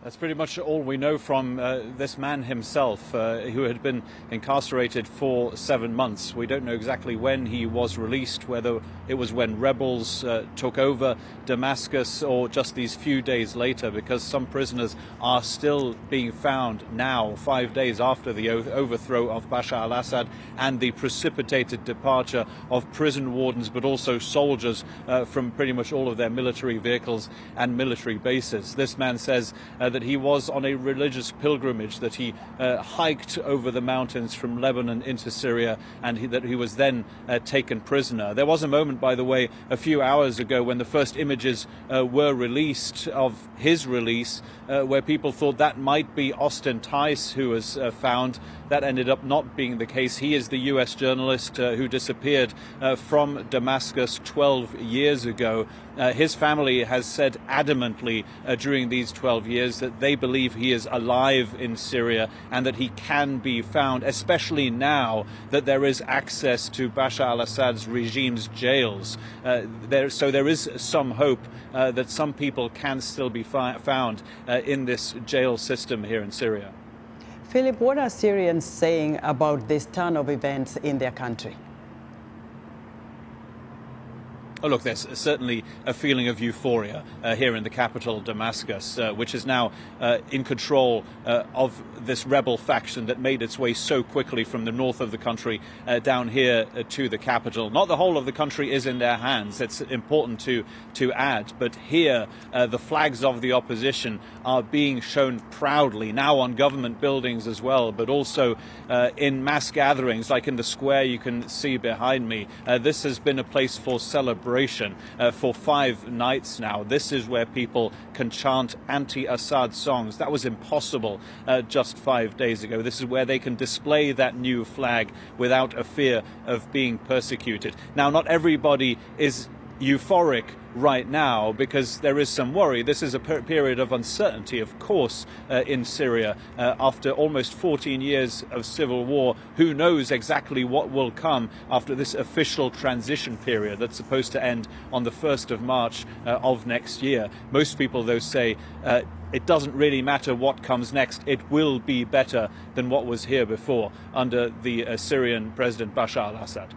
That's pretty much all we know from this man himself, who had been incarcerated for 7 months. We don't know exactly when he was released, whether it was when rebels took over Damascus or just these few days later, because some prisoners are still being found now, 5 days after the overthrow of Bashar al Assad and the precipitated departure of prison wardens, but also soldiers from pretty much all of their military vehicles and military bases. This man says that he was on a religious pilgrimage, that he hiked over the mountains from Lebanon into Syria, and that he was then taken prisoner. There was a moment, by the way, a few hours ago when the first images were released of his release, where people thought that might be Austin Tice who was found. That ended up not being the case. He is the US journalist who disappeared from Damascus 12 years ago. His family has said adamantly during these 12 years that they believe he is alive in Syria and that he can be found, especially now that there is access to Bashar al Assad's regime's jails. So there is some hope that some people can still be found in this jail system here in Syria. Philip, what are Syrians saying about this turn of events in their country? Oh, look, there's certainly a feeling of euphoria here in the capital, Damascus, which is now in control of this rebel faction that made its way so quickly from the north of the country down here to the capital. Not the whole of the country is in their hands. It's important to add. But here, the flags of the opposition are being shown proudly, now on government buildings as well, but also in mass gatherings, like in the square you can see behind me. This has been a place for celebration. For 5 nights now. This is where people can chant anti-Assad songs. That was impossible just 5 days ago. This is where they can display that new flag without a fear of being persecuted. Now, not everybody is euphoric right now because there is some worry. This is a period of uncertainty, of course, in Syria. After almost 14 years of civil war, who knows exactly what will come after this official transition period that's supposed to end on the 1st of March of next year. Most people, though, say it doesn't really matter what comes next. It will be better than what was here before under the Syrian President Bashar al Assad.